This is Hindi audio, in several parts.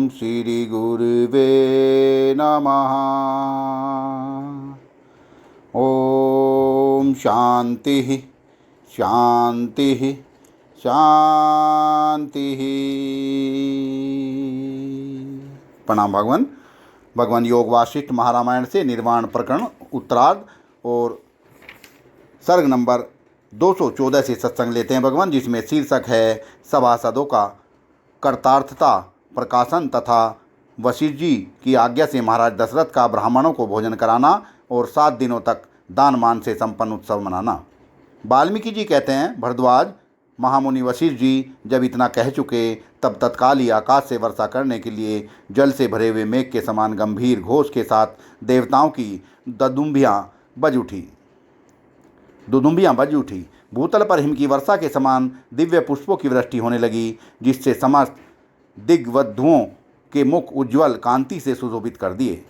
श्री गुरुवे नमः। ओम शांति शांति शांति। प्रणाम भगवान। भगवान योग वासिष्ठ महारामायण से निर्वाण प्रकरण उत्तरार्ध और सर्ग नंबर 214 से सत्संग लेते हैं भगवान, जिसमें शीर्षक है सभासदों का कर्तार्थता प्रकाशन तथा वशिष्ठ जी की आज्ञा से महाराज दशरथ का ब्राह्मणों को भोजन कराना और 7 दिनों तक दान मान से संपन्न उत्सव मनाना। वाल्मीकि जी कहते हैं, भरद्वाज महामुनि वशिष्ठ जी जब इतना कह चुके तब तत्काल ही आकाश से वर्षा करने के लिए जल से भरे हुए मेघ के समान गंभीर घोष के साथ देवताओं की दुदुम्बियाँ बज उठी। भूतल पर हिम की वर्षा के समान दिव्य पुष्पों की वृष्टि होने लगी, जिससे समस्त दिग्वधुओं के मुख उज्ज्वल कांति से सुशोभित कर दिए।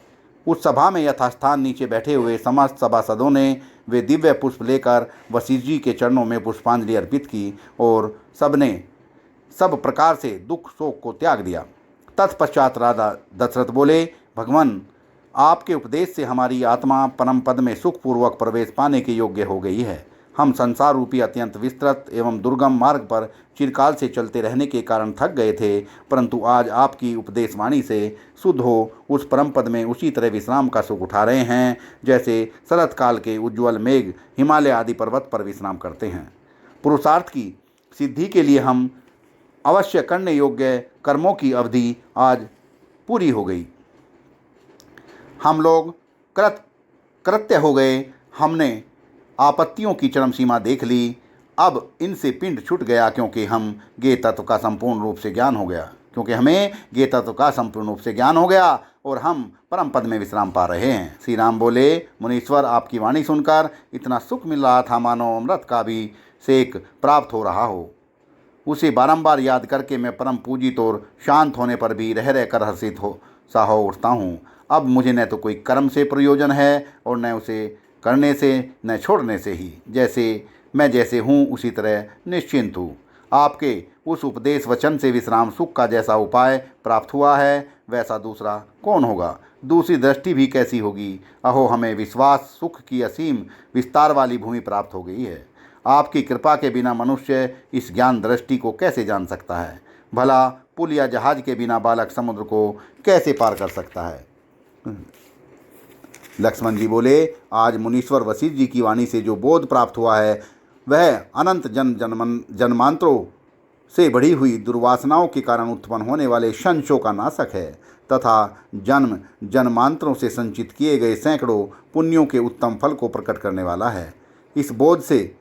उस सभा में यथास्थान नीचे बैठे हुए समस्त सभासदों ने वे दिव्य पुष्प लेकर वशिष्ठ जी के चरणों में पुष्पांजलि अर्पित की और सबने सब प्रकार से दुख शोक को त्याग दिया। तत्पश्चात राजा दशरथ बोले, भगवान आपके उपदेश से हमारी आत्मा परम पद में सुखपूर्वक प्रवेश पाने के योग्य हो गई है। हम संसार रूपी अत्यंत विस्तृत एवं दुर्गम मार्ग पर चिरकाल से चलते रहने के कारण थक गए थे, परंतु आज आपकी उपदेशवाणी से शुद्ध हो उस परम पद में उसी तरह विश्राम का सुख उठा रहे हैं जैसे शरत काल के उज्ज्वल मेघ हिमालय आदि पर्वत पर विश्राम करते हैं। पुरुषार्थ की सिद्धि के लिए हम अवश्य करने योग्य कर्मों की अवधि आज पूरी हो गई। हम लोग कृत्य हो गए। हमने आपत्तियों की चरम सीमा देख ली। अब इनसे पिंड छूट गया, क्योंकि हमें ज्ञेय तत्व का संपूर्ण रूप से ज्ञान हो गया और हम परम पद में विश्राम पा रहे हैं। श्री राम बोले, मुनीश्वर आपकी वाणी सुनकर इतना सुख मिल रहा था मानो अमृत का भी सेक प्राप्त हो रहा हो। उसे बारंबार याद करके मैं परम पूजित और शांत होने पर भी रह रहकर हर्षित हो उठता हूँ। अब मुझे न तो कोई कर्म से प्रयोजन है और न उसे करने से न छोड़ने से ही। जैसे हूँ उसी तरह निश्चिंत हूँ। आपके उस उपदेश वचन से विश्राम सुख का जैसा उपाय प्राप्त हुआ है वैसा दूसरा कौन होगा। दूसरी दृष्टि भी कैसी होगी। अहो, हमें विश्वास सुख की असीम विस्तार वाली भूमि प्राप्त हो गई है। आपकी कृपा के बिना मनुष्य इस ज्ञान दृष्टि को कैसे जान सकता है। भला पुल या जहाज के बिना बालक समुद्र को कैसे पार कर सकता है। लक्ष्मण जी बोले, आज मुनीश्वर वशिष्ठ जी की वाणी से जो बोध प्राप्त हुआ है वह अनंत जन्मांतरों से बढ़ी हुई दुर्वासनाओं के कारण उत्पन्न होने वाले संशयों का नाशक है तथा जन्मांतरों से संचित किए गए सैकड़ों पुण्यों के उत्तम फल को प्रकट करने वाला है। इस बोध से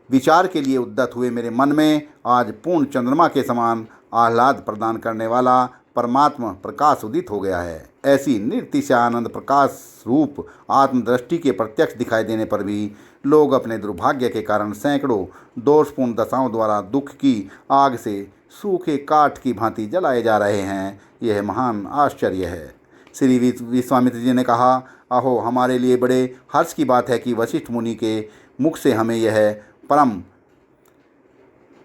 विचार के लिए उद्यत हुए मेरे मन में आज पूर्ण चंद्रमा के समान आह्लाद प्रदान करने वाला परमात्मा प्रकाश उदित हो गया है। ऐसी निर्तिशय आनंद प्रकाश रूप आत्मदृष्टि के प्रत्यक्ष दिखाई देने पर भी लोग अपने दुर्भाग्य के कारण सैकड़ों दोषपूर्ण दशाओं द्वारा दुख की आग से सूखे काठ की भांति जलाए जा रहे हैं। यह महान आश्चर्य है। श्री विश्वामित्र जी ने कहा, अहो, हमारे लिए बड़े हर्ष की बात है कि वशिष्ठ मुनि के मुख से हमें यह परम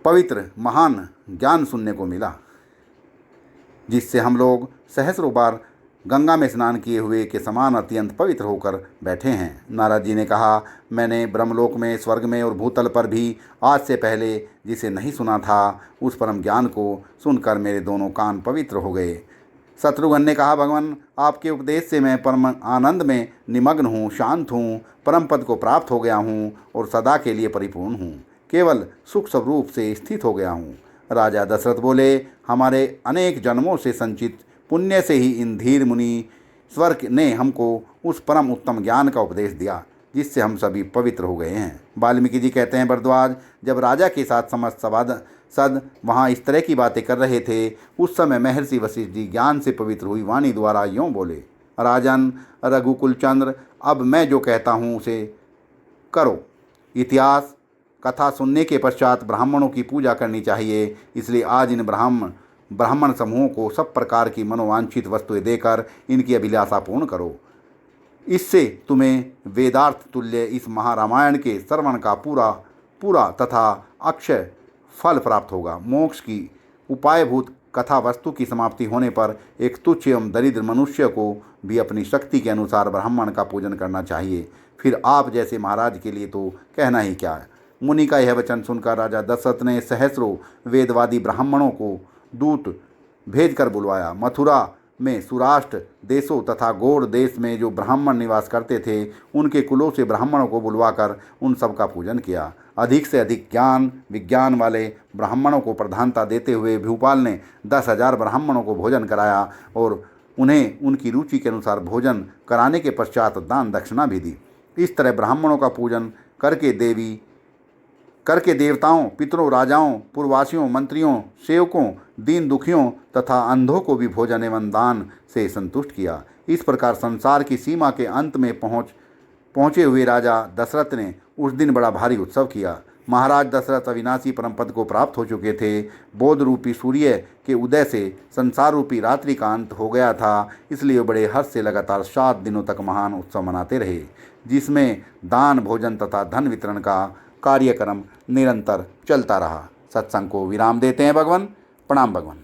पवित्र महान ज्ञान सुनने को मिला, जिससे हम लोग सहस्रों बार गंगा में स्नान किए हुए के समान अत्यंत पवित्र होकर बैठे हैं। नारद जी ने कहा, मैंने ब्रह्मलोक में, स्वर्ग में और भूतल पर भी आज से पहले जिसे नहीं सुना था, उस परम ज्ञान को सुनकर मेरे दोनों कान पवित्र हो गए। शत्रुघ्न ने कहा, भगवान आपके उपदेश से मैं परम आनंद में निमग्न हूँ, शांत हूँ, परम पद को प्राप्त हो गया हूँ और सदा के लिए परिपूर्ण हूँ, केवल सुख स्वरूप से स्थित हो गया हूँ। राजा दशरथ बोले, हमारे अनेक जन्मों से संचित पुण्य से ही इन धीर मुनि स्वर ने हमको उस परम उत्तम ज्ञान का उपदेश दिया, जिससे हम सभी पवित्र हो गए हैं। वाल्मीकि जी कहते हैं, भरद्वाज जब राजा के साथ समस्त सभासद वहाँ इस तरह की बातें कर रहे थे, उस समय महर्षि वशिष्ठ जी ज्ञान से पवित्र हुई वाणी द्वारा यूँ बोले, राजन रघुकुल चंद्र, अब मैं जो कहता हूँ उसे करो। इतिहास कथा सुनने के पश्चात ब्राह्मणों की पूजा करनी चाहिए, इसलिए आज इन ब्राह्मण समूहों को सब प्रकार की मनोवांछित वस्तुएं देकर इनकी अभिलाषा पूर्ण करो। इससे तुम्हें वेदार्थ तुल्य इस महारामायण के श्रवण का पूरा तथा अक्षय फल प्राप्त होगा। मोक्ष की उपायभूत कथा वस्तु की समाप्ति होने पर एक तुच्छ एवं दरिद्र मनुष्य को भी अपनी शक्ति के अनुसार ब्राह्मण का पूजन करना चाहिए। फिर आप जैसे महाराज के लिए तो कहना ही क्या है। मुनि का यह वचन सुनकर राजा दशरथ ने सहस्रों वेदवादी ब्राह्मणों को दूत भेजकर बुलवाया। मथुरा में सुराष्ट्र देशों तथा गौड़ देश में जो ब्राह्मण निवास करते थे, उनके कुलों से ब्राह्मणों को बुलवाकर उन सब का पूजन किया। अधिक से अधिक ज्ञान विज्ञान वाले ब्राह्मणों को प्रधानता देते हुए भूपाल ने 10,000 ब्राह्मणों को भोजन कराया और उन्हें उनकी रुचि के अनुसार भोजन कराने के पश्चात दान दक्षिणा भी दी। इस तरह ब्राह्मणों का पूजन करके देवताओं, पितरों, राजाओं, पूर्ववासियों, मंत्रियों, सेवकों, दीन दुखियों तथा अंधों को भी भोजन एवं दान से संतुष्ट किया। इस प्रकार संसार की सीमा के अंत में पहुँचे हुए राजा दशरथ ने उस दिन बड़ा भारी उत्सव किया। महाराज दशरथ अविनाशी परम पद को प्राप्त हो चुके थे। बोध रूपी सूर्य के उदय से संसार रूपी रात्रि का अंत हो गया था, इसलिए बड़े हर्ष से लगातार 7 दिनों तक महान उत्सव मनाते रहे, जिसमें दान, भोजन तथा धन वितरण का कार्यक्रम निरंतर चलता रहा। सत्संग को विराम देते हैं भगवान। प्रणाम भगवान।